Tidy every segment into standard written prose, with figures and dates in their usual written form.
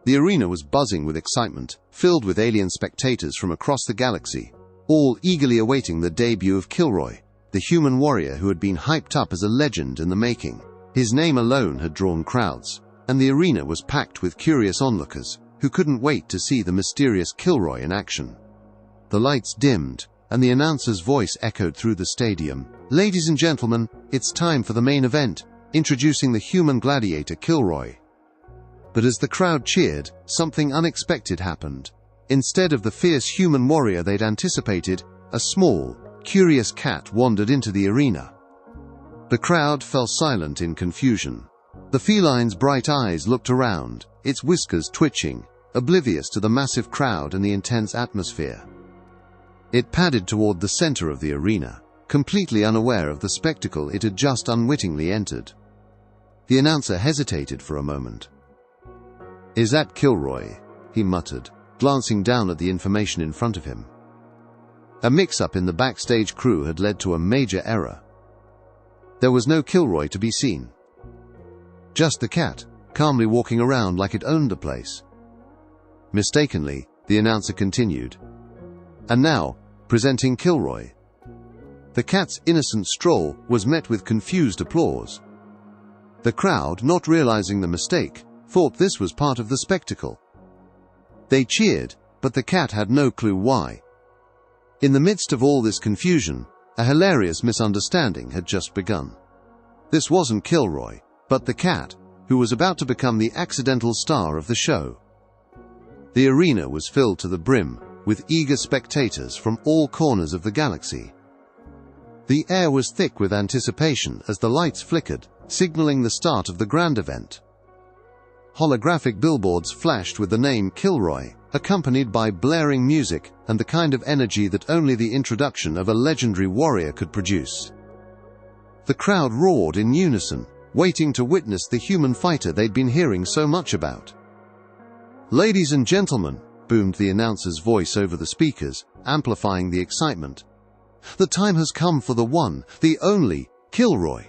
The arena was buzzing with excitement, filled with alien spectators from across the galaxy, all eagerly awaiting the debut of Kilroy, the human warrior who had been hyped up as a legend in the making. His name alone had drawn crowds, and the arena was packed with curious onlookers who couldn't wait to see the mysterious Kilroy in action. The lights dimmed, and the announcer's voice echoed through the stadium. "Ladies and gentlemen, it's time for the main event, introducing the human gladiator Kilroy." But as the crowd cheered, something unexpected happened. Instead of the fierce human warrior they'd anticipated, a small, curious cat wandered into the arena. The crowd fell silent in confusion. The feline's bright eyes looked around, its whiskers twitching, oblivious to the massive crowd and the intense atmosphere. It padded toward the center of the arena, completely unaware of the spectacle it had just unwittingly entered. The announcer hesitated for a moment. "Is that Kilroy?" he muttered, glancing down at the information in front of him. A mix-up in the backstage crew had led to a major error. There was no Kilroy to be seen. Just the cat, calmly walking around like it owned the place. Mistakenly, the announcer continued. "And now, presenting Kilroy." The cat's innocent stroll was met with confused applause. The crowd, not realizing the mistake, thought this was part of the spectacle. They cheered, but the cat had no clue why. In the midst of all this confusion, a hilarious misunderstanding had just begun. This wasn't Kilroy, but the cat, who was about to become the accidental star of the show. The arena was filled to the brim with eager spectators from all corners of the galaxy. The air was thick with anticipation as the lights flickered, signaling the start of the grand event. Holographic billboards flashed with the name Kilroy, accompanied by blaring music and the kind of energy that only the introduction of a legendary warrior could produce. The crowd roared in unison, waiting to witness the human fighter they'd been hearing so much about. "Ladies and gentlemen," boomed the announcer's voice over the speakers, amplifying the excitement. "The time has come for the one, the only, Kilroy."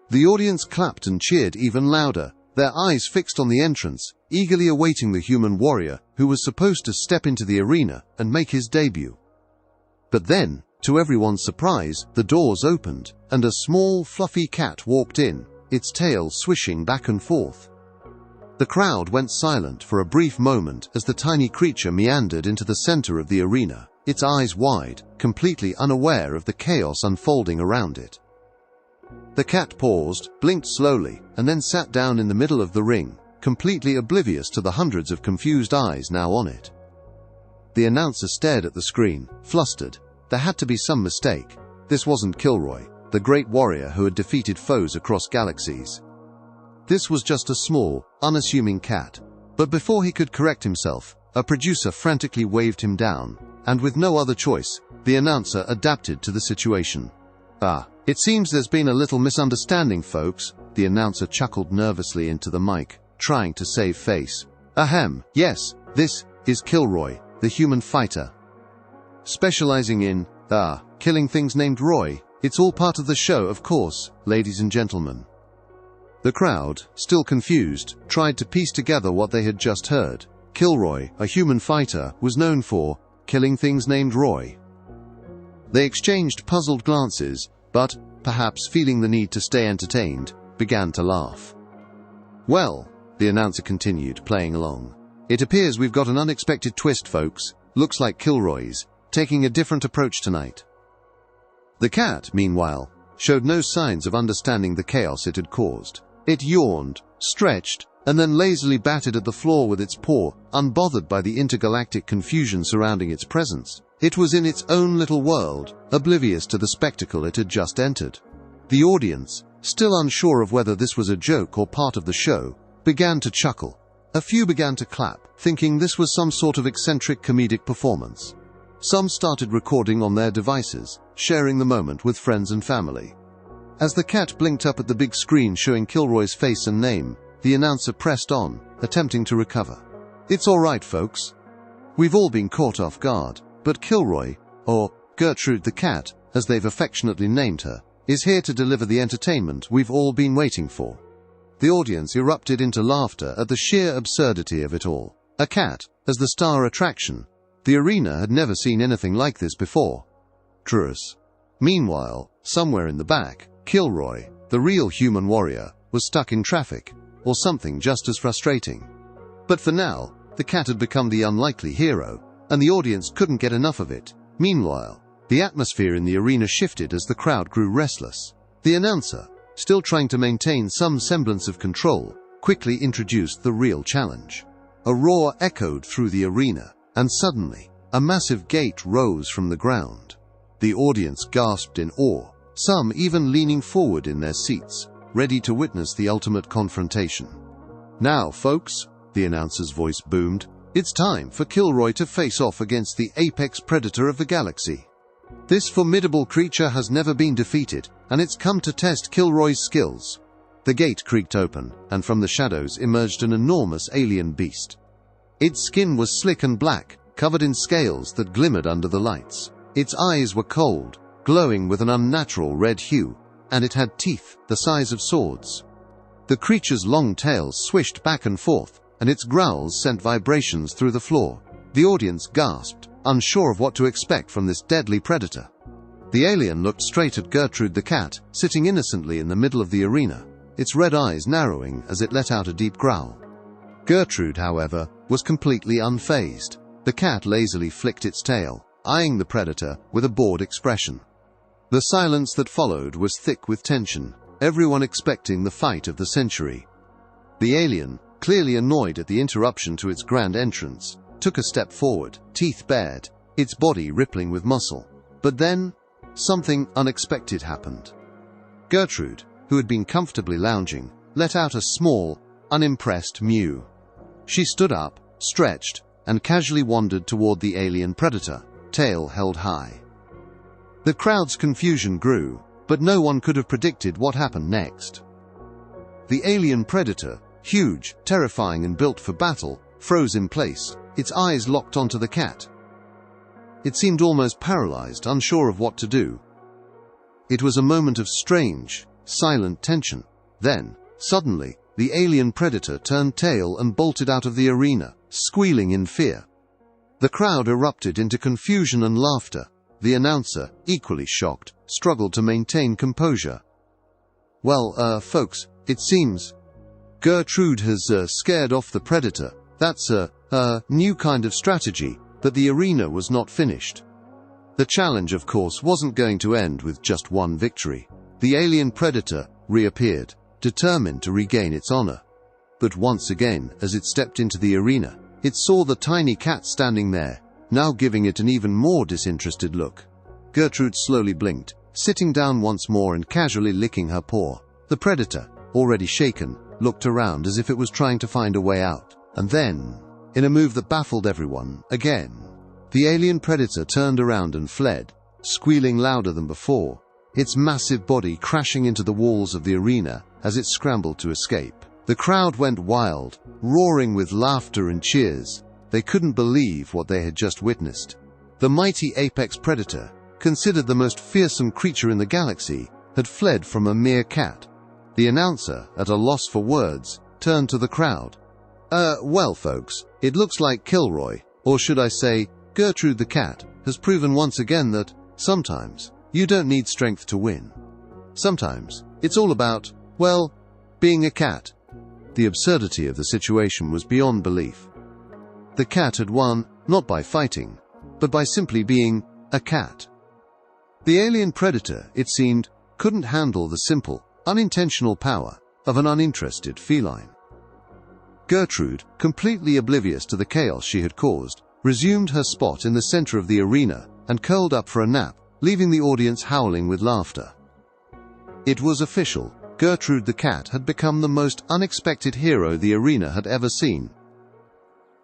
The audience clapped and cheered even louder, their eyes fixed on the entrance, eagerly awaiting the human warrior who was supposed to step into the arena and make his debut. But then, to everyone's surprise, the doors opened, and a small, fluffy cat walked in, its tail swishing back and forth. The crowd went silent for a brief moment as the tiny creature meandered into the center of the arena, its eyes wide, completely unaware of the chaos unfolding around it. The cat paused, blinked slowly, and then sat down in the middle of the ring, completely oblivious to the hundreds of confused eyes now on it. The announcer stared at the screen, flustered. There had to be some mistake. This wasn't Kilroy, the great warrior who had defeated foes across galaxies. This was just a small, unassuming cat. But before he could correct himself, a producer frantically waved him down, and with no other choice, the announcer adapted to the situation. It seems there's been a little misunderstanding, folks," the announcer chuckled nervously into the mic, trying to save face. "Ahem, yes, this is Kilroy, the human fighter. Specializing in, killing things named Roy. It's all part of the show, of course, ladies and gentlemen." The crowd, still confused, tried to piece together what they had just heard. Kilroy, a human fighter, was known for killing things named Roy. They exchanged puzzled glances, but, perhaps feeling the need to stay entertained, began to laugh. "Well," the announcer continued, playing along, "it appears we've got an unexpected twist, folks. Looks like Kilroy's taking a different approach tonight." The cat, meanwhile, showed no signs of understanding the chaos it had caused. It yawned, stretched, and then lazily batted at the floor with its paw, unbothered by the intergalactic confusion surrounding its presence. It was in its own little world, oblivious to the spectacle it had just entered. The audience, still unsure of whether this was a joke or part of the show, began to chuckle. A few began to clap, thinking this was some sort of eccentric comedic performance. Some started recording on their devices, sharing the moment with friends and family. As the cat blinked up at the big screen showing Kilroy's face and name, the announcer pressed on, attempting to recover. "It's all right, folks. We've all been caught off guard, but Kilroy, or Gertrude the cat, as they've affectionately named her, is here to deliver the entertainment we've all been waiting for. The audience erupted into laughter at the sheer absurdity of it all. A cat as the star attraction. The arena had never seen anything like this before. Trus. Meanwhile, somewhere in the back, Kilroy, the real human warrior, was stuck in traffic, or something just as frustrating. But for now, the cat had become the unlikely hero, and the audience couldn't get enough of it. Meanwhile, the atmosphere in the arena shifted as the crowd grew restless. The announcer, still trying to maintain some semblance of control, quickly introduced the real challenge. A roar echoed through the arena, and suddenly, a massive gate rose from the ground. The audience gasped in awe, some even leaning forward in their seats, ready to witness the ultimate confrontation. "Now, folks," the announcer's voice boomed, "it's time for Kilroy to face off against the apex predator of the galaxy. This formidable creature has never been defeated, and it's come to test Kilroy's skills." The gate creaked open, and from the shadows emerged an enormous alien beast. Its skin was slick and black, covered in scales that glimmered under the lights. Its eyes were cold, glowing with an unnatural red hue, and it had teeth the size of swords. The creature's long tail swished back and forth, and its growls sent vibrations through the floor. The audience gasped, unsure of what to expect from this deadly predator. The alien looked straight at Gertrude the cat, sitting innocently in the middle of the arena, its red eyes narrowing as it let out a deep growl. Gertrude, however, was completely unfazed. The cat lazily flicked its tail, eyeing the predator with a bored expression. The silence that followed was thick with tension, everyone expecting the fight of the century. The alien, clearly annoyed at the interruption to its grand entrance, took a step forward, teeth bared, its body rippling with muscle. But then, something unexpected happened. Gertrude, who had been comfortably lounging, let out a small, unimpressed mew. She stood up, stretched, and casually wandered toward the alien predator, tail held high. The crowd's confusion grew, but no one could have predicted what happened next. The alien predator, huge, terrifying and built for battle, froze in place, its eyes locked onto the cat. It seemed almost paralyzed, unsure of what to do. It was a moment of strange, silent tension. Then, suddenly, the alien predator turned tail and bolted out of the arena, squealing in fear. The crowd erupted into confusion and laughter. The announcer, equally shocked, struggled to maintain composure. "Well, folks, it seems Gertrude has scared off the predator. That's a new kind of strategy, but the arena was not finished." The challenge, of course, wasn't going to end with just one victory. The alien predator reappeared, determined to regain its honor. But once again, as it stepped into the arena, it saw the tiny cat standing there, now giving it an even more disinterested look. Gertrude slowly blinked, sitting down once more and casually licking her paw. The predator, already shaken, looked around as if it was trying to find a way out. And then, in a move that baffled everyone, again, the alien predator turned around and fled, squealing louder than before, its massive body crashing into the walls of the arena as it scrambled to escape. The crowd went wild, roaring with laughter and cheers. They couldn't believe what they had just witnessed. The mighty apex predator, considered the most fearsome creature in the galaxy, had fled from a mere cat. The announcer, at a loss for words, turned to the crowd. Well, folks, it looks like Kilroy, or should I say, Gertrude the cat, has proven once again that, sometimes, you don't need strength to win. Sometimes, it's all about, well, being a cat." The absurdity of the situation was beyond belief. The cat had won, not by fighting, but by simply being a cat. The alien predator, it seemed, couldn't handle the simple, unintentional power of an uninterested feline. Gertrude, completely oblivious to the chaos she had caused, resumed her spot in the center of the arena and curled up for a nap, leaving the audience howling with laughter. It was official. Gertrude the cat had become the most unexpected hero the arena had ever seen.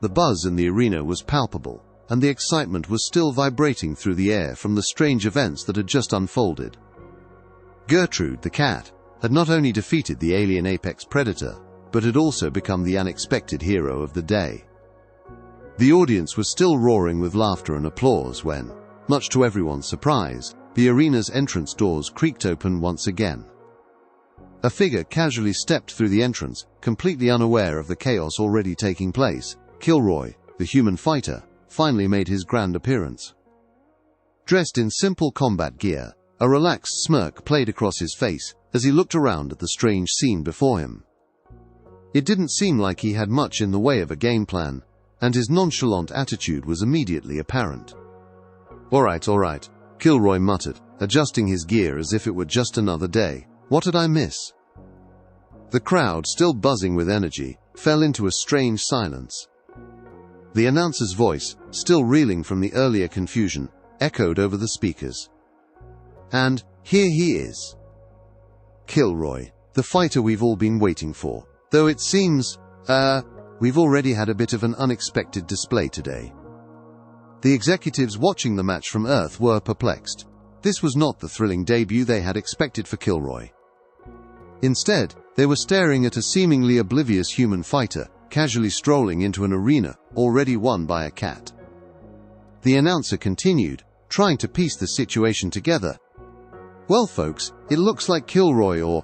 The buzz in the arena was palpable, and the excitement was still vibrating through the air from the strange events that had just unfolded. Gertrude the cat had not only defeated the alien apex predator, but had also become the unexpected hero of the day. The audience was still roaring with laughter and applause when, much to everyone's surprise, the arena's entrance doors creaked open once again. A figure casually stepped through the entrance, completely unaware of the chaos already taking place. Kilroy, the human fighter, finally made his grand appearance. Dressed in simple combat gear, a relaxed smirk played across his face as he looked around at the strange scene before him. It didn't seem like he had much in the way of a game plan, and his nonchalant attitude was immediately apparent. All right, Kilroy muttered, adjusting his gear as if it were just another day. What did I miss? The crowd, still buzzing with energy, fell into a strange silence. The announcer's voice, still reeling from the earlier confusion, echoed over the speakers. And here he is. Kilroy, the fighter we've all been waiting for. Though it seems, we've already had a bit of an unexpected display today. The executives watching the match from Earth were perplexed. This was not the thrilling debut they had expected for Kilroy. Instead, they were staring at a seemingly oblivious human fighter, casually strolling into an arena already won by a cat. The announcer continued, trying to piece the situation together. Well, folks, it looks like Kilroy, or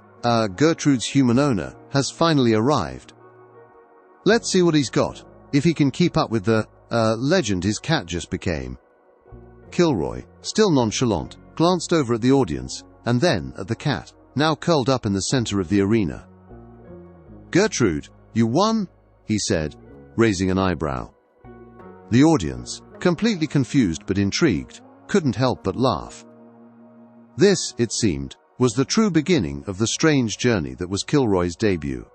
Gertrude's human owner, has finally arrived. Let's see what he's got, if he can keep up with the legend his cat just became. Kilroy, still nonchalant, glanced over at the audience, and then at the cat, now curled up in the center of the arena. Gertrude, you won, he said, raising an eyebrow. The audience, completely confused but intrigued, couldn't help but laugh. This, it seemed, was the true beginning of the strange journey that was Kilroy's debut.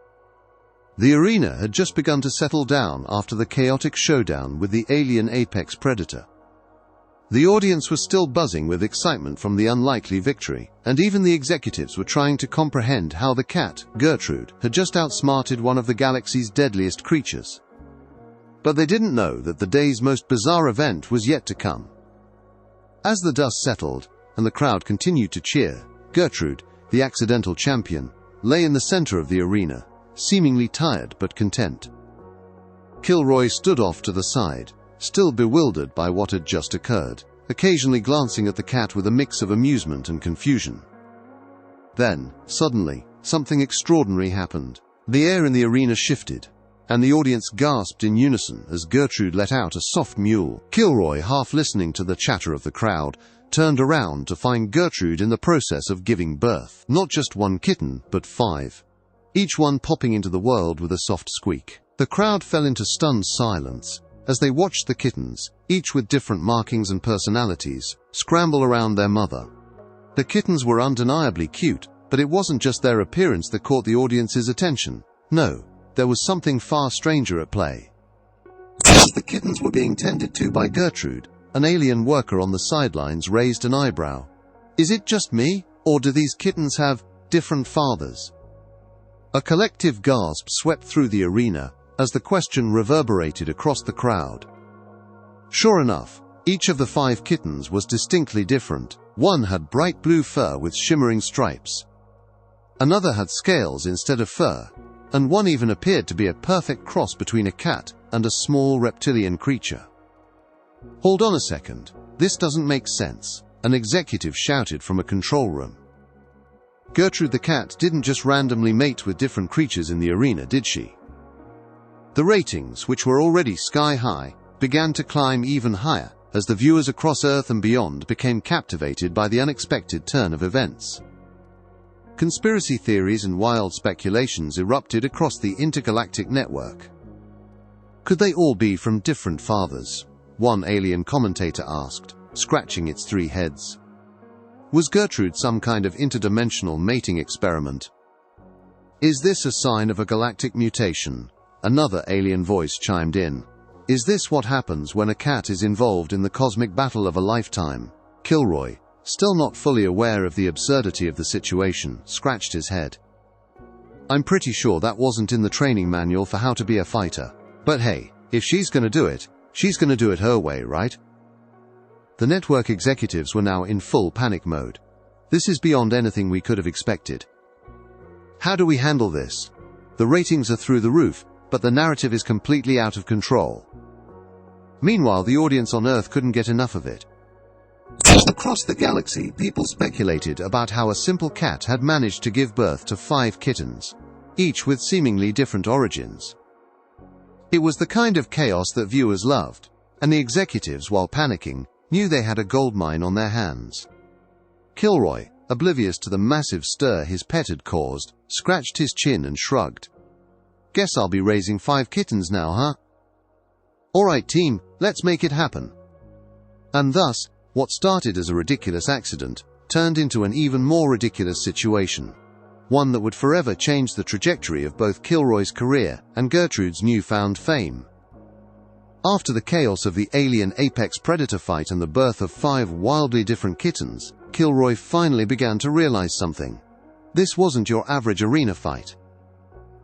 The arena had just begun to settle down after the chaotic showdown with the alien apex predator. The audience was still buzzing with excitement from the unlikely victory, and even the executives were trying to comprehend how the cat, Gertrude, had just outsmarted one of the galaxy's deadliest creatures. But they didn't know that the day's most bizarre event was yet to come. As the dust settled, and the crowd continued to cheer, Gertrude, the accidental champion, lay in the center of the arena, seemingly tired but content. Kilroy stood off to the side, still bewildered by what had just occurred, occasionally glancing at the cat with a mix of amusement and confusion. Then, suddenly, something extraordinary happened. The air in the arena shifted, and the audience gasped in unison as Gertrude let out a soft mewl. Kilroy, half listening to the chatter of the crowd, turned around to find Gertrude in the process of giving birth. Not just one kitten, but 5. Each one popping into the world with a soft squeak. The crowd fell into stunned silence as they watched the kittens, each with different markings and personalities, scramble around their mother. The kittens were undeniably cute, but it wasn't just their appearance that caught the audience's attention. No, there was something far stranger at play. As the kittens were being tended to by Gertrude, an alien worker on the sidelines raised an eyebrow. Is it just me, or do these kittens have different fathers? A collective gasp swept through the arena as the question reverberated across the crowd. Sure enough, each of the 5 kittens was distinctly different. One had bright blue fur with shimmering stripes. Another had scales instead of fur, and one even appeared to be a perfect cross between a cat and a small reptilian creature. Hold on a second, this doesn't make sense, an executive shouted from a control room. Gertrude the cat didn't just randomly mate with different creatures in the arena, did she? The ratings, which were already sky-high, began to climb even higher as the viewers across Earth and beyond became captivated by the unexpected turn of events. Conspiracy theories and wild speculations erupted across the intergalactic network. Could they all be from different fathers? One alien commentator asked, scratching its 3 heads. Was Gertrude some kind of interdimensional mating experiment? Is this a sign of a galactic mutation? Another alien voice chimed in. Is this what happens when a cat is involved in the cosmic battle of a lifetime? Kilroy, still not fully aware of the absurdity of the situation, scratched his head. I'm pretty sure that wasn't in the training manual for how to be a fighter. But hey, if she's gonna do it, she's gonna do it her way, right? The network executives were now in full panic mode. This is beyond anything we could have expected. How do we handle this? The ratings are through the roof, but the narrative is completely out of control. Meanwhile, the audience on Earth couldn't get enough of it. As the Across the galaxy, people speculated about how a simple cat had managed to give birth to 5 kittens, each with seemingly different origins. It was the kind of chaos that viewers loved, and the executives, while panicking, knew they had a goldmine on their hands. Kilroy, oblivious to the massive stir his pet had caused, scratched his chin and shrugged. "Guess I'll be raising 5 kittens now, huh? All right, team, let's make it happen." And thus, what started as a ridiculous accident turned into an even more ridiculous situation, one that would forever change the trajectory of both Kilroy's career and Gertrude's newfound fame. After the chaos of the alien apex predator fight and the birth of 5 wildly different kittens, Kilroy finally began to realize something. This wasn't your average arena fight.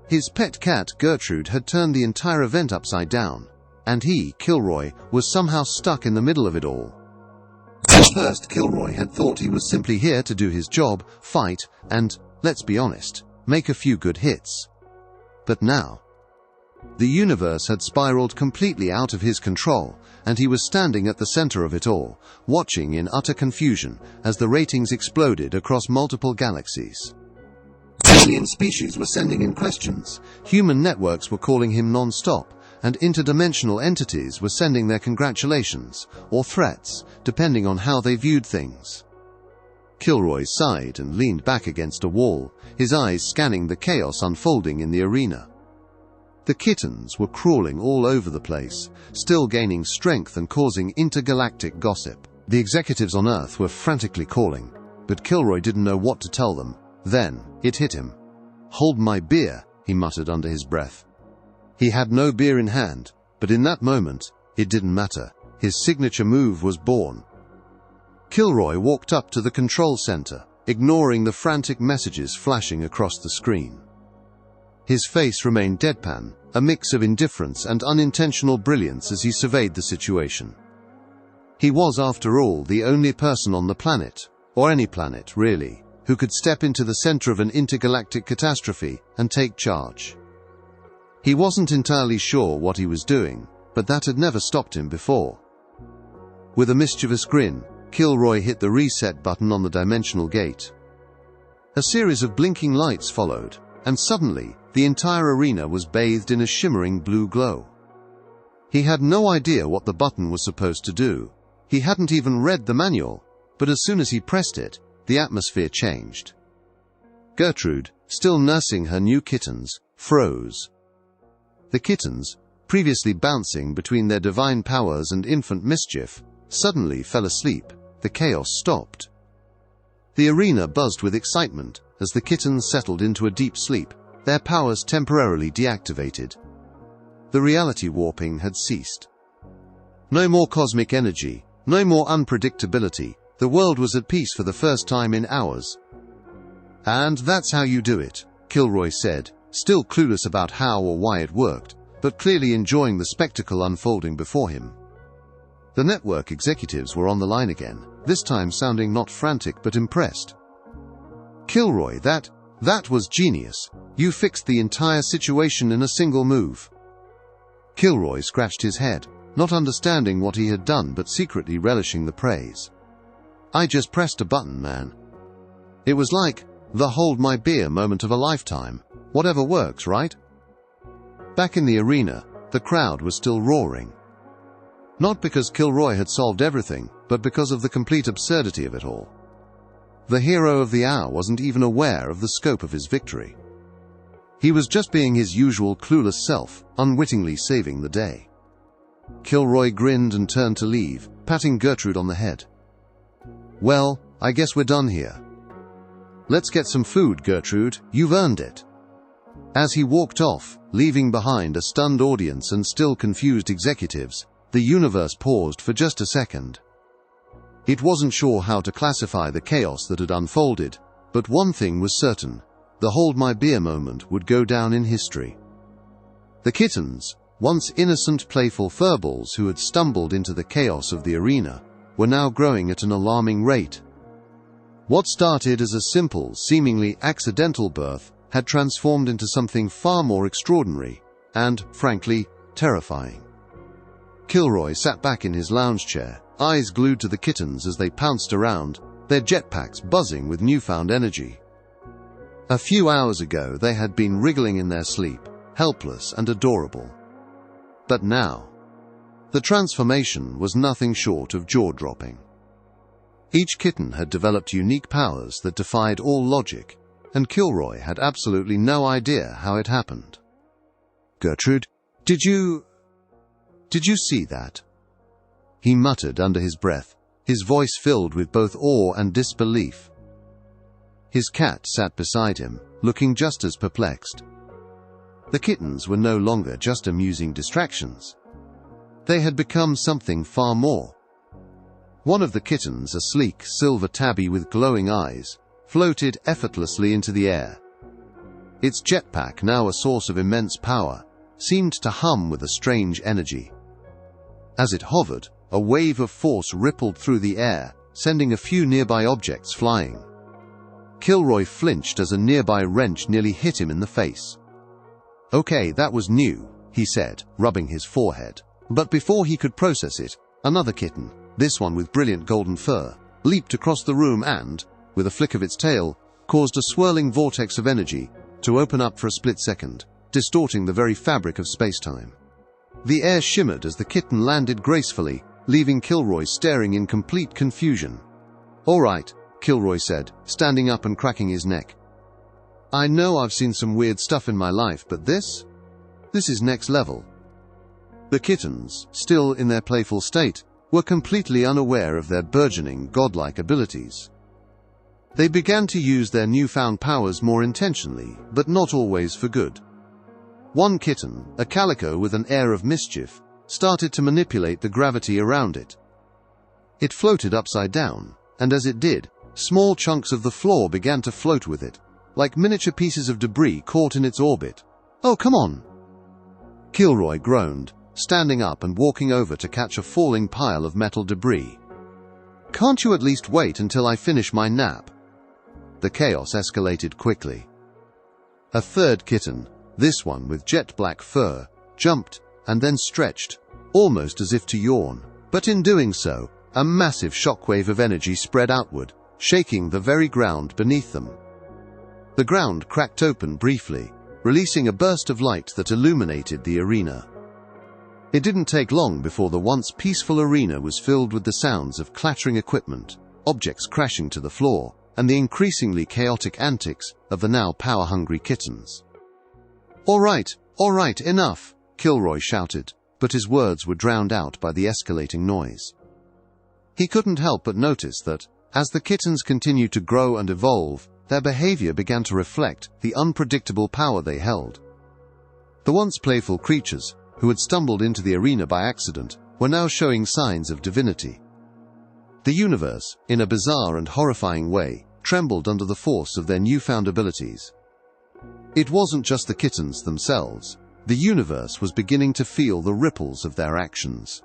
His pet cat, Gertrude, had turned the entire event upside down, and he, Kilroy, was somehow stuck in the middle of it all. At first, Kilroy had thought he was simply here to do his job, fight, and, let's be honest, make a few good hits. But now, the universe had spiraled completely out of his control, and he was standing at the center of it all, watching in utter confusion as the ratings exploded across multiple galaxies. Alien species were sending in questions, human networks were calling him non-stop, and interdimensional entities were sending their congratulations, or threats, depending on how they viewed things. Kilroy sighed and leaned back against a wall, his eyes scanning the chaos unfolding in the arena. The kittens were crawling all over the place, still gaining strength and causing intergalactic gossip. The executives on Earth were frantically calling, but Kilroy didn't know what to tell them. Then, it hit him. "Hold my beer," he muttered under his breath. He had no beer in hand, but in that moment, it didn't matter. His signature move was born. Kilroy walked up to the control center, ignoring the frantic messages flashing across the screen. His face remained deadpan, a mix of indifference and unintentional brilliance as he surveyed the situation. He was, after all, the only person on the planet, or any planet, really, who could step into the center of an intergalactic catastrophe and take charge. He wasn't entirely sure what he was doing, but that had never stopped him before. With a mischievous grin, Kilroy hit the reset button on the dimensional gate. A series of blinking lights followed, and suddenly, the entire arena was bathed in a shimmering blue glow. He had no idea what the button was supposed to do. He hadn't even read the manual, but as soon as he pressed it, the atmosphere changed. Gertrude, still nursing her new kittens, froze. The kittens, previously bouncing between their divine powers and infant mischief, suddenly fell asleep. The chaos stopped. The arena buzzed with excitement as the kittens settled into a deep sleep, their powers temporarily deactivated. The reality warping had ceased. No more cosmic energy, no more unpredictability. The world was at peace for the first time in hours. "And that's how you do it," Kilroy said, still clueless about how or why it worked, but clearly enjoying the spectacle unfolding before him. The network executives were on the line again, this time sounding not frantic but impressed. "Kilroy, that was genius. You fixed the entire situation in a single move." Kilroy scratched his head, not understanding what he had done but secretly relishing the praise. "I just pressed a button, man. It was like the hold my beer moment of a lifetime. Whatever works, right?" Back in the arena, the crowd was still roaring. Not because Kilroy had solved everything, but because of the complete absurdity of it all. The hero of the hour wasn't even aware of the scope of his victory. He was just being his usual clueless self, unwittingly saving the day. Kilroy grinned and turned to leave, patting Gertrude on the head. "Well, I guess we're done here. Let's get some food, Gertrude, you've earned it." As he walked off, leaving behind a stunned audience and still confused executives, the universe paused for just a second. It wasn't sure how to classify the chaos that had unfolded, but one thing was certain: the hold my beer moment would go down in history. The kittens, once innocent playful furballs who had stumbled into the chaos of the arena, were now growing at an alarming rate. What started as a simple, seemingly accidental birth had transformed into something far more extraordinary and, frankly, terrifying. Kilroy sat back in his lounge chair, eyes glued to the kittens as they pounced around, their jetpacks buzzing with newfound energy. A few hours ago they had been wriggling in their sleep, helpless and adorable. But now, the transformation was nothing short of jaw-dropping. Each kitten had developed unique powers that defied all logic, and Kilroy had absolutely no idea how it happened. "Gertrude, did you see that?" he muttered under his breath, his voice filled with both awe and disbelief. His cat sat beside him, looking just as perplexed. The kittens were no longer just amusing distractions. They had become something far more. One of the kittens, a sleek silver tabby with glowing eyes, floated effortlessly into the air. Its jetpack, now a source of immense power, seemed to hum with a strange energy. As it hovered, a wave of force rippled through the air, sending a few nearby objects flying. Kilroy flinched as a nearby wrench nearly hit him in the face. "Okay, that was new," he said, rubbing his forehead. But before he could process it, another kitten, this one with brilliant golden fur, leaped across the room and, with a flick of its tail, caused a swirling vortex of energy to open up for a split second, distorting the very fabric of space-time. The air shimmered as the kitten landed gracefully, leaving Kilroy staring in complete confusion. "All right," Kilroy said, standing up and cracking his neck. "I know I've seen some weird stuff in my life, but this is next level." The kittens, still in their playful state, were completely unaware of their burgeoning godlike abilities. They began to use their newfound powers more intentionally, but not always for good. One kitten, a calico with an air of mischief, started to manipulate the gravity around it. It floated upside down, and as it did, small chunks of the floor began to float with it, like miniature pieces of debris caught in its orbit. "Oh, come on!" Kilroy groaned, standing up and walking over to catch a falling pile of metal debris. "Can't you at least wait until I finish my nap?" The chaos escalated quickly. A third kitten, this one with jet black fur, jumped and then stretched, almost as if to yawn, but in doing so, a massive shockwave of energy spread outward, shaking the very ground beneath them. The ground cracked open briefly, releasing a burst of light that illuminated the arena. It didn't take long before the once peaceful arena was filled with the sounds of clattering equipment, objects crashing to the floor, and the increasingly chaotic antics of the now power-hungry kittens. All right, enough," Kilroy shouted, but his words were drowned out by the escalating noise. He couldn't help but notice that, as the kittens continued to grow and evolve, their behavior began to reflect the unpredictable power they held. The once playful creatures, who had stumbled into the arena by accident, were now showing signs of divinity. The universe, in a bizarre and horrifying way, trembled under the force of their newfound abilities. It wasn't just the kittens themselves. The universe was beginning to feel the ripples of their actions.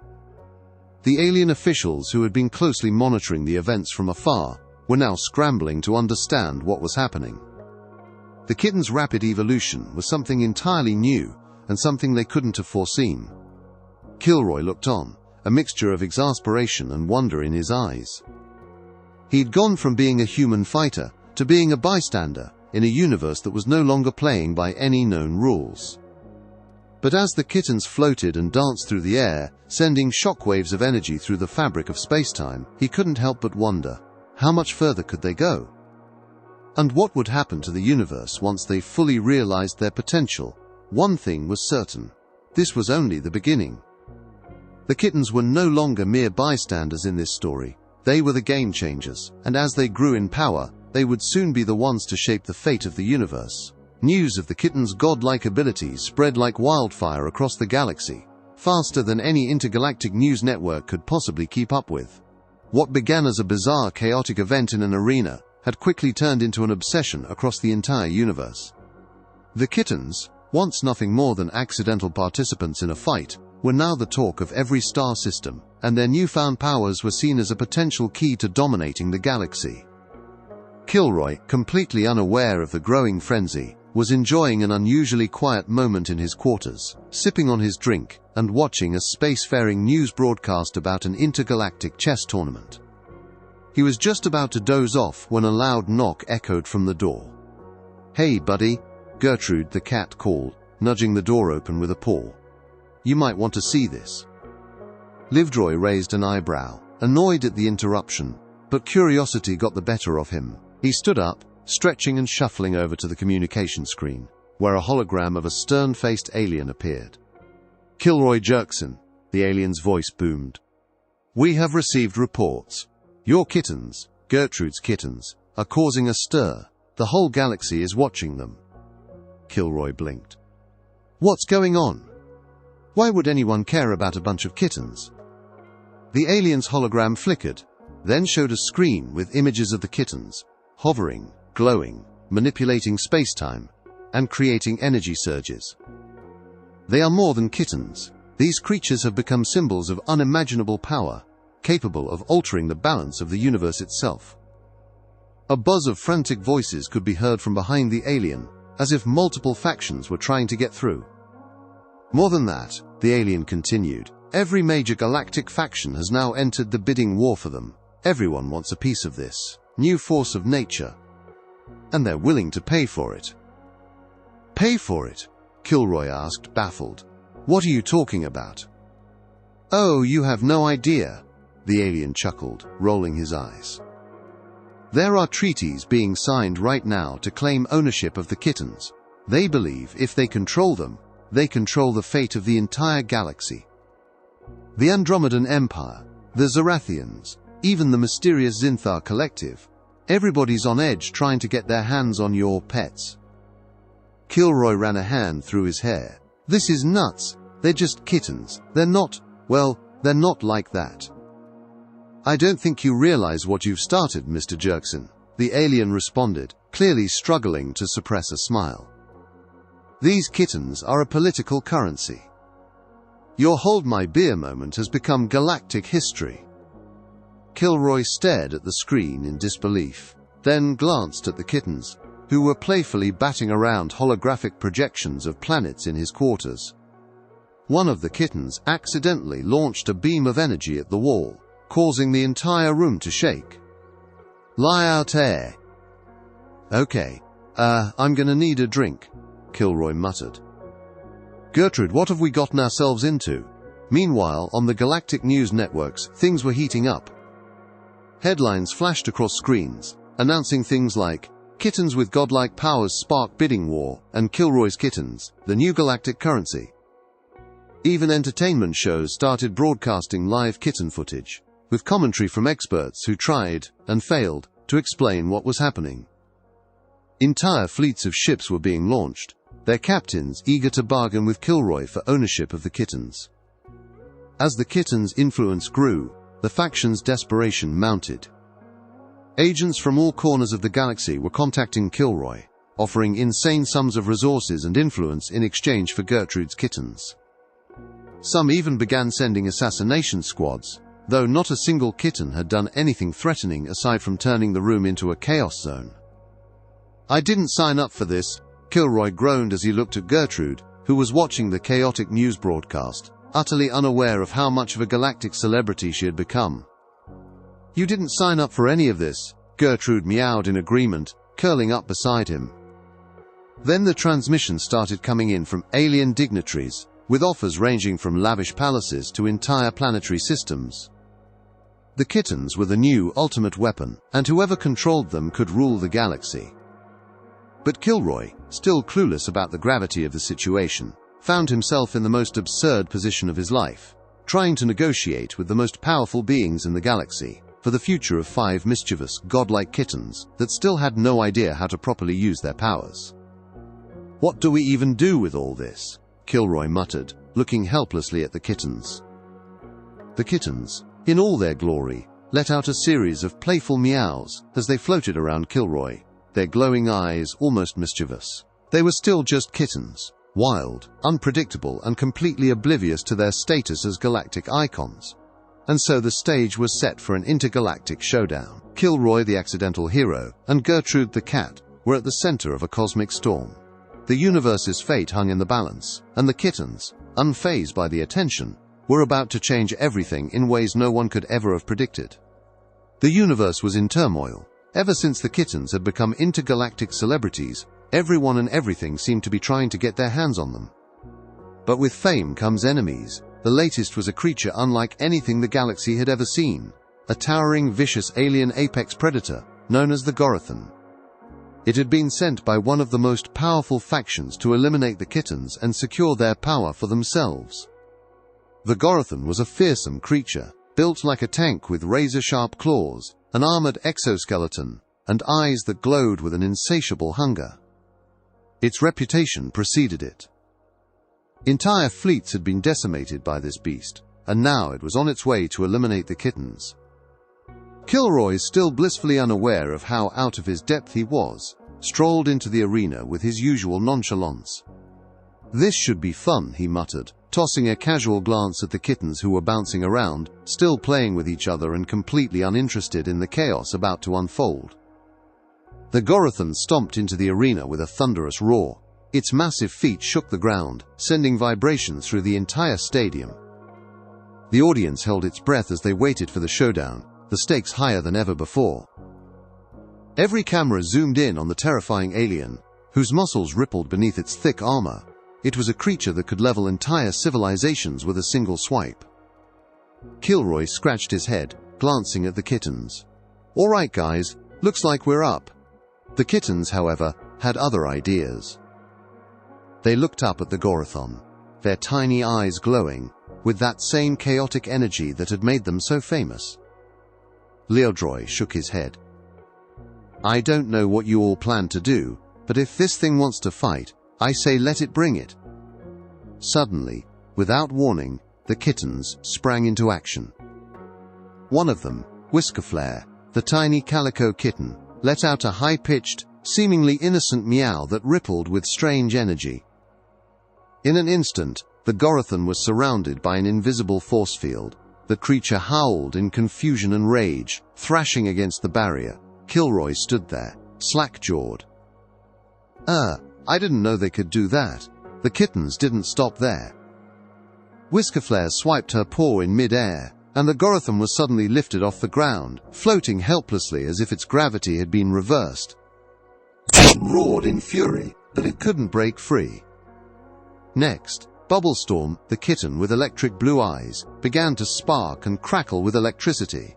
The alien officials who had been closely monitoring the events from afar were now scrambling to understand what was happening. The kittens' rapid evolution was something entirely new and something they couldn't have foreseen. Kilroy looked on, a mixture of exasperation and wonder in his eyes. He'd gone from being a human fighter to being a bystander in a universe that was no longer playing by any known rules. But as the kittens floated and danced through the air, sending shockwaves of energy through the fabric of space-time, he couldn't help but wonder, how much further could they go? And what would happen to the universe once they fully realized their potential? One thing was certain. This was only the beginning. The kittens were no longer mere bystanders in this story. They were the game changers, and as they grew in power, they would soon be the ones to shape the fate of the universe. News of the kittens' godlike abilities spread like wildfire across the galaxy, faster than any intergalactic news network could possibly keep up with. What began as a bizarre, chaotic event in an arena had quickly turned into an obsession across the entire universe. The kittens, once nothing more than accidental participants in a fight, were now the talk of every star system, and their newfound powers were seen as a potential key to dominating the galaxy. Kilroy, completely unaware of the growing frenzy, was enjoying an unusually quiet moment in his quarters, sipping on his drink and watching a spacefaring news broadcast about an intergalactic chess tournament. He was just about to doze off when a loud knock echoed from the door. "Hey, buddy," Gertrude the cat called, nudging the door open with a paw. "You might want to see this." Livedroy raised an eyebrow, annoyed at the interruption, but curiosity got the better of him. He stood up, stretching and shuffling over to the communication screen, where a hologram of a stern-faced alien appeared. "Kilroy Jerkson," the alien's voice boomed. "We have received reports. Your kittens, Gertrude's kittens, are causing a stir. The whole galaxy is watching them." Kilroy blinked. "What's going on? Why would anyone care about a bunch of kittens?" The alien's hologram flickered, then showed a screen with images of the kittens, hovering, glowing, manipulating space-time, and creating energy surges. "They are more than kittens. These creatures have become symbols of unimaginable power, capable of altering the balance of the universe itself." A buzz of frantic voices could be heard from behind the alien, as if multiple factions were trying to get through. "More than that," the alien continued, "every major galactic faction has now entered the bidding war for them. Everyone wants a piece of this new force of nature. And they're willing to pay for it." "Pay for it?" Kilroy asked, baffled. "What are you talking about?" "Oh, you have no idea," the alien chuckled, rolling his eyes. "There are treaties being signed right now to claim ownership of the kittens. They believe if they control them, they control the fate of the entire galaxy. The Andromedan Empire, the Zarathians, even the mysterious Zinthar Collective. Everybody's on edge trying to get their hands on your pets." Kilroy ran a hand through his hair. "This is nuts. They're just kittens. They're not like that." "I don't think you realize what you've started, Mr. Jerkson," the alien responded, clearly struggling to suppress a smile. "These kittens are a political currency. Your hold my beer moment has become galactic history." Kilroy stared at the screen in disbelief, then glanced at the kittens, who were playfully batting around holographic projections of planets in his quarters. One of the kittens accidentally launched a beam of energy at the wall, causing the entire room to shake. "Lie out air." "Okay, I'm gonna need a drink," Kilroy muttered. "Gertrude, what have we gotten ourselves into?" Meanwhile, on the galactic news networks, things were heating up. Headlines flashed across screens, announcing things like, "Kittens with godlike powers spark bidding war," and "Kilroy's kittens, the new galactic currency." Even entertainment shows started broadcasting live kitten footage, with commentary from experts who tried, and failed, to explain what was happening. Entire fleets of ships were being launched, their captains eager to bargain with Kilroy for ownership of the kittens. As the kittens' influence grew, the faction's desperation mounted. Agents from all corners of the galaxy were contacting Kilroy, offering insane sums of resources and influence in exchange for Gertrude's kittens. Some even began sending assassination squads, though not a single kitten had done anything threatening aside from turning the room into a chaos zone. "I didn't sign up for this," Kilroy groaned as he looked at Gertrude, who was watching the chaotic news broadcast, utterly unaware of how much of a galactic celebrity she had become. "You didn't sign up for any of this," Gertrude meowed in agreement, curling up beside him. Then the transmission started coming in from alien dignitaries, with offers ranging from lavish palaces to entire planetary systems. The kittens were the new ultimate weapon, and whoever controlled them could rule the galaxy. But Kilroy, still clueless about the gravity of the situation, found himself in the most absurd position of his life, trying to negotiate with the most powerful beings in the galaxy for the future of 5 mischievous, godlike kittens that still had no idea how to properly use their powers. "What do we even do with all this?" Kilroy muttered, looking helplessly at the kittens. The kittens, in all their glory, let out a series of playful meows as they floated around Kilroy, their glowing eyes almost mischievous. They were still just kittens, wild, unpredictable, and completely oblivious to their status as galactic icons. And so the stage was set for an intergalactic showdown. Kilroy, the accidental hero, and Gertrude the cat were at the center of a cosmic storm. The universe's fate hung in the balance, and the kittens, unfazed by the attention, were about to change everything in ways no one could ever have predicted. The universe was in turmoil. Ever since the kittens had become intergalactic celebrities, everyone and everything seemed to be trying to get their hands on them. But with fame comes enemies. The latest was a creature unlike anything the galaxy had ever seen, a towering, vicious alien apex predator known as the Gorathan. It had been sent by one of the most powerful factions to eliminate the kittens and secure their power for themselves. The Gorathan was a fearsome creature, built like a tank with razor-sharp claws, an armored exoskeleton, and eyes that glowed with an insatiable hunger. Its reputation preceded it. Entire fleets had been decimated by this beast, and now it was on its way to eliminate the kittens. Kilroy, still blissfully unaware of how out of his depth he was, strolled into the arena with his usual nonchalance. "This should be fun," he muttered, tossing a casual glance at the kittens who were bouncing around, still playing with each other and completely uninterested in the chaos about to unfold. The Gorathan stomped into the arena with a thunderous roar. Its massive feet shook the ground, sending vibrations through the entire stadium. The audience held its breath as they waited for the showdown, the stakes higher than ever before. Every camera zoomed in on the terrifying alien, whose muscles rippled beneath its thick armor. It was a creature that could level entire civilizations with a single swipe. Kilroy scratched his head, glancing at the kittens. "All right, guys, looks like we're up." The kittens, however, had other ideas. They looked up at the Gorathan, their tiny eyes glowing, with that same chaotic energy that had made them so famous. Leodroy shook his head. "I don't know what you all plan to do, but if this thing wants to fight, I say let it bring it." Suddenly, without warning, the kittens sprang into action. One of them, Whiskerflare, the tiny calico kitten, let out a high-pitched, seemingly innocent meow that rippled with strange energy. In an instant, the Gorathan was surrounded by an invisible force field. The creature howled in confusion and rage, thrashing against the barrier. Kilroy stood there, slack-jawed. I didn't know they could do that." The kittens didn't stop there. Whiskerflare swiped her paw in mid-air, and the Gorathan was suddenly lifted off the ground, floating helplessly as if its gravity had been reversed. It roared in fury, but it couldn't break free. Next, Bubblestorm, the kitten with electric blue eyes, began to spark and crackle with electricity.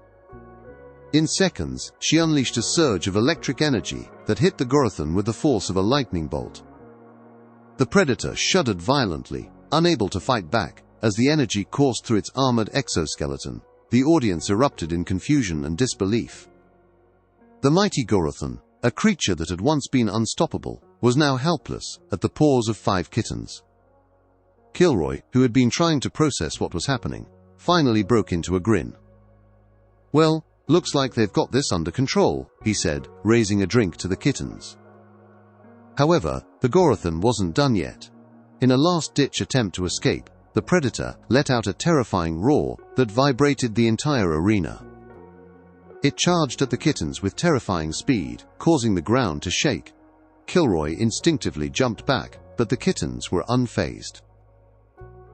In seconds, she unleashed a surge of electric energy that hit the Gorathan with the force of a lightning bolt. The predator shuddered violently, unable to fight back, as the energy coursed through its armored exoskeleton. The audience erupted in confusion and disbelief. The mighty Gorathan, a creature that had once been unstoppable, was now helpless at the paws of 5 kittens. Kilroy, who had been trying to process what was happening, finally broke into a grin. "Well, looks like they've got this under control," he said, raising a drink to the kittens. However, the Gorathan wasn't done yet. In a last-ditch attempt to escape, the predator let out a terrifying roar that vibrated the entire arena. It charged at the kittens with terrifying speed, causing the ground to shake. Kilroy instinctively jumped back, but the kittens were unfazed.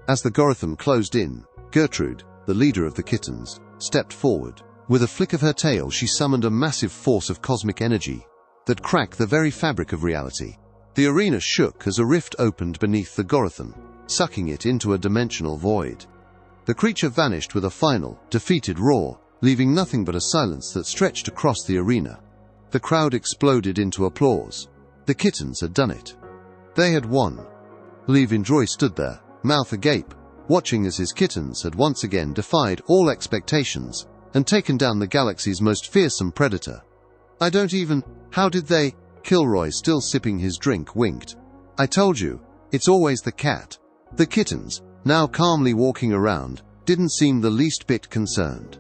As the Gorathan closed in, Gertrude, the leader of the kittens, stepped forward. With a flick of her tail, she summoned a massive force of cosmic energy that cracked the very fabric of reality. The arena shook as a rift opened beneath the Gorathan, sucking it into a dimensional void. The creature vanished with a final, defeated roar, leaving nothing but a silence that stretched across the arena. The crowd exploded into applause. The kittens had done it. They had won. Leodroy stood there, mouth agape, watching as his kittens had once again defied all expectations and taken down the galaxy's most fearsome predator. How did they? Kilroy, still sipping his drink, winked. "I told you, it's always the cat." The kittens, now calmly walking around, didn't seem the least bit concerned.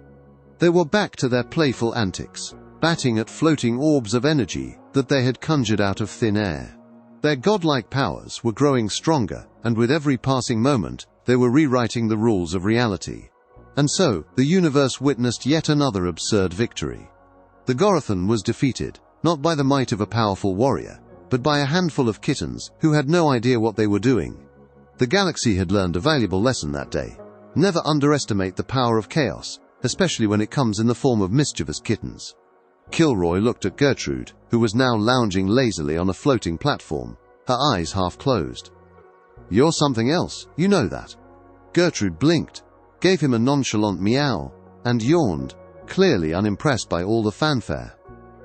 They were back to their playful antics, batting at floating orbs of energy that they had conjured out of thin air. Their godlike powers were growing stronger, and with every passing moment, they were rewriting the rules of reality. And so, the universe witnessed yet another absurd victory. The Gorathan was defeated, not by the might of a powerful warrior, but by a handful of kittens who had no idea what they were doing. The galaxy had learned a valuable lesson that day. Never underestimate the power of chaos, especially when it comes in the form of mischievous kittens. Kilroy looked at Gertrude, who was now lounging lazily on a floating platform, her eyes half closed. "You're something else, you know that." Gertrude blinked, gave him a nonchalant meow, and yawned, clearly unimpressed by all the fanfare.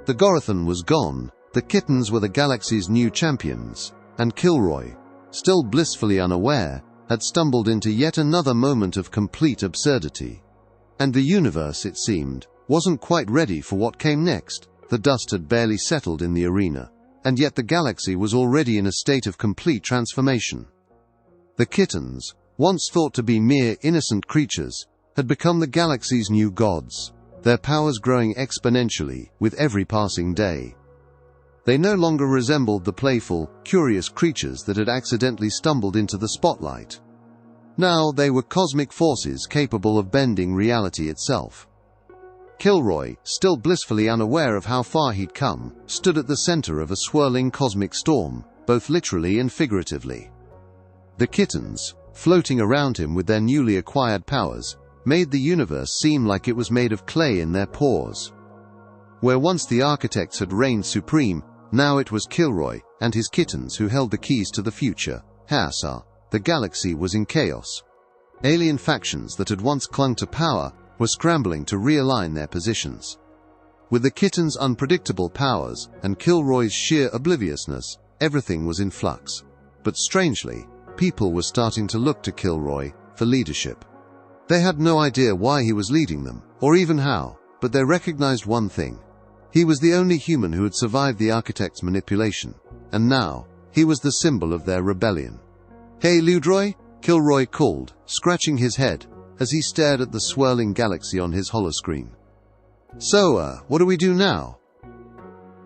The Gorathan was gone, the kittens were the galaxy's new champions, and Kilroy, still blissfully unaware, had stumbled into yet another moment of complete absurdity. And the universe, it seemed, wasn't quite ready for what came next. The dust had barely settled in the arena, and yet the galaxy was already in a state of complete transformation. The kittens, once thought to be mere innocent creatures, had become the galaxy's new gods, their powers growing exponentially with every passing day. They no longer resembled the playful, curious creatures that had accidentally stumbled into the spotlight. Now they were cosmic forces capable of bending reality itself. Kilroy, still blissfully unaware of how far he'd come, stood at the center of a swirling cosmic storm, both literally and figuratively. The kittens, floating around him with their newly acquired powers, made the universe seem like it was made of clay in their paws. Where once the architects had reigned supreme, now it was Kilroy and his kittens who held the keys to the future. Hassar, the galaxy was in chaos. Alien factions that had once clung to power were scrambling to realign their positions. With the kittens' unpredictable powers and Kilroy's sheer obliviousness, everything was in flux. But strangely, people were starting to look to Kilroy for leadership. They had no idea why he was leading them, or even how, but they recognized one thing. He was the only human who had survived the architect's manipulation, and now, he was the symbol of their rebellion. "Hey, Ludroy," Kilroy called, scratching his head, as he stared at the swirling galaxy on his holoscreen. "So, what do we do now?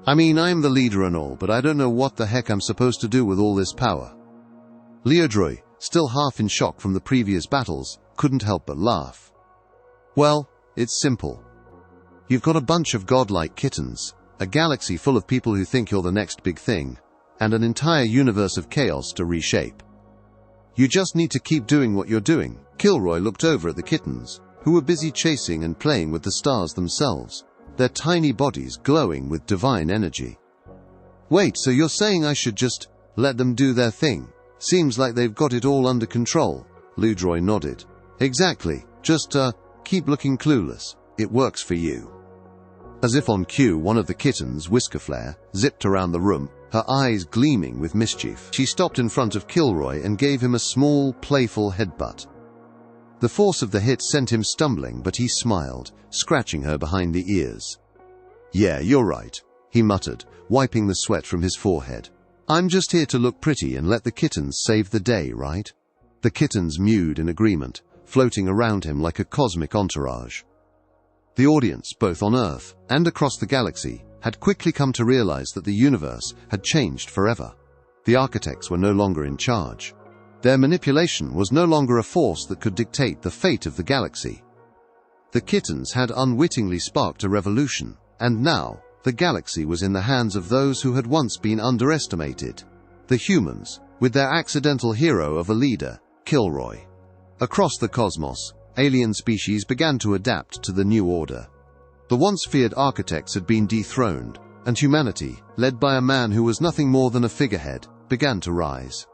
I mean, I'm the leader and all, but I don't know what the heck I'm supposed to do with all this power." Leodroy, still half in shock from the previous battles, couldn't help but laugh. "Well, it's simple. You've got a bunch of godlike kittens, a galaxy full of people who think you're the next big thing, and an entire universe of chaos to reshape. You just need to keep doing what you're doing." Kilroy looked over at the kittens, who were busy chasing and playing with the stars themselves, their tiny bodies glowing with divine energy. "Wait, so you're saying I should just let them do their thing? Seems like they've got it all under control." Ludroy nodded. "Exactly. Just, keep looking clueless. It works for you." As if on cue, one of the kittens, Whiskerflare, zipped around the room, her eyes gleaming with mischief. She stopped in front of Kilroy and gave him a small, playful headbutt. The force of the hit sent him stumbling, but he smiled, scratching her behind the ears. "Yeah, you're right," he muttered, wiping the sweat from his forehead. "I'm just here to look pretty and let the kittens save the day, right?" The kittens mewed in agreement, floating around him like a cosmic entourage. The audience, both on Earth and across the galaxy, had quickly come to realize that the universe had changed forever. The architects were no longer in charge. Their manipulation was no longer a force that could dictate the fate of the galaxy. The kittens had unwittingly sparked a revolution, and now, the galaxy was in the hands of those who had once been underestimated. The humans, with their accidental hero of a leader, Kilroy. Across the cosmos, alien species began to adapt to the new order. The once feared architects had been dethroned, and humanity, led by a man who was nothing more than a figurehead, began to rise.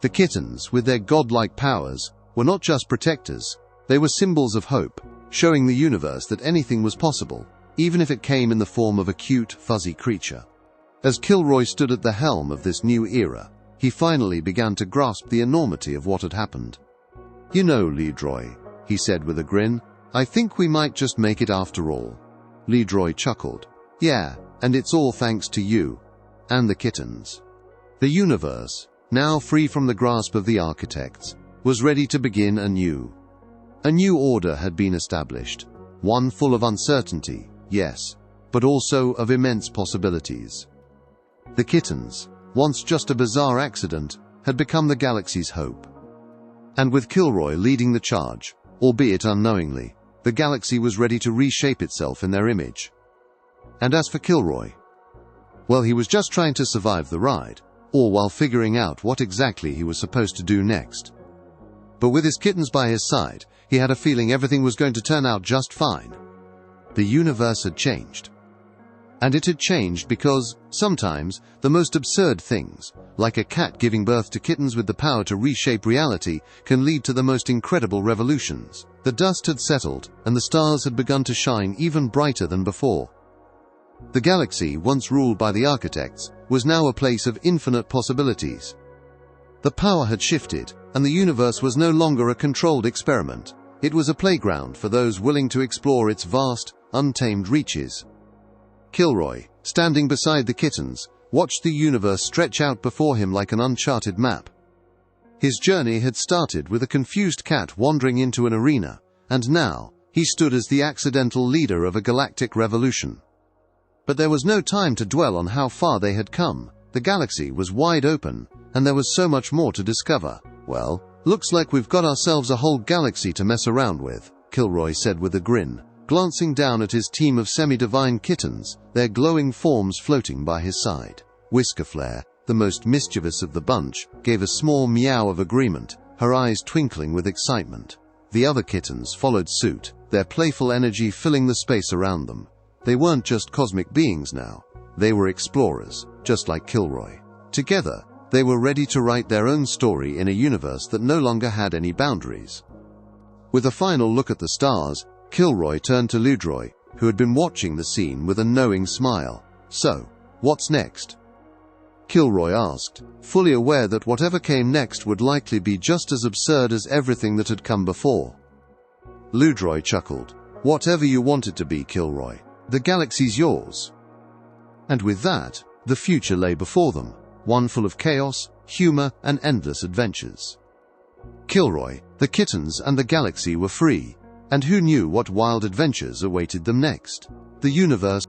The kittens, with their godlike powers, were not just protectors, they were symbols of hope, showing the universe that anything was possible, even if it came in the form of a cute, fuzzy creature. As Kilroy stood at the helm of this new era, he finally began to grasp the enormity of what had happened. "You know, Leodroy," he said with a grin, "I think we might just make it after all." Leodroy chuckled. "Yeah, and it's all thanks to you. And the kittens." The universe, now free from the grasp of the architects, was ready to begin anew. A new order had been established, one full of uncertainty, yes, but also of immense possibilities. The kittens, once just a bizarre accident, had become the galaxy's hope. And with Kilroy leading the charge, albeit unknowingly, the galaxy was ready to reshape itself in their image. And as for Kilroy, Well, he was just trying to survive the ride, all while figuring out what exactly he was supposed to do next. But with his kittens by his side, he had a feeling everything was going to turn out just fine. The universe had changed. And it had changed because, sometimes, the most absurd things, like a cat giving birth to kittens with the power to reshape reality, can lead to the most incredible revolutions. The dust had settled, and the stars had begun to shine even brighter than before. The galaxy, once ruled by the architects, was now a place of infinite possibilities. The power had shifted, and the universe was no longer a controlled experiment. It was a playground for those willing to explore its vast, untamed reaches. Kilroy, standing beside the kittens, watched the universe stretch out before him like an uncharted map. His journey had started with a confused cat wandering into an arena, and now, he stood as the accidental leader of a galactic revolution. But there was no time to dwell on how far they had come. The galaxy was wide open, and there was so much more to discover. Well, looks like we've got ourselves a whole galaxy to mess around with, Kilroy said with a grin, glancing down at his team of semi-divine kittens, their glowing forms floating by his side. Whiskerflare, the most mischievous of the bunch, gave a small meow of agreement, her eyes twinkling with excitement. The other kittens followed suit, their playful energy filling the space around them. They weren't just cosmic beings now. They were explorers, just like Kilroy. Together, they were ready to write their own story in a universe that no longer had any boundaries. With a final look at the stars, Kilroy turned to Ludroy, who had been watching the scene with a knowing smile. "So, what's next?" Kilroy asked, fully aware that whatever came next would likely be just as absurd as everything that had come before. Ludroy chuckled. "Whatever you want it to be, Kilroy. The galaxy's yours." And with that, the future lay before them, one full of chaos, humor, and endless adventures. Kilroy, the kittens, and the galaxy were free, and who knew what wild adventures awaited them next? The universe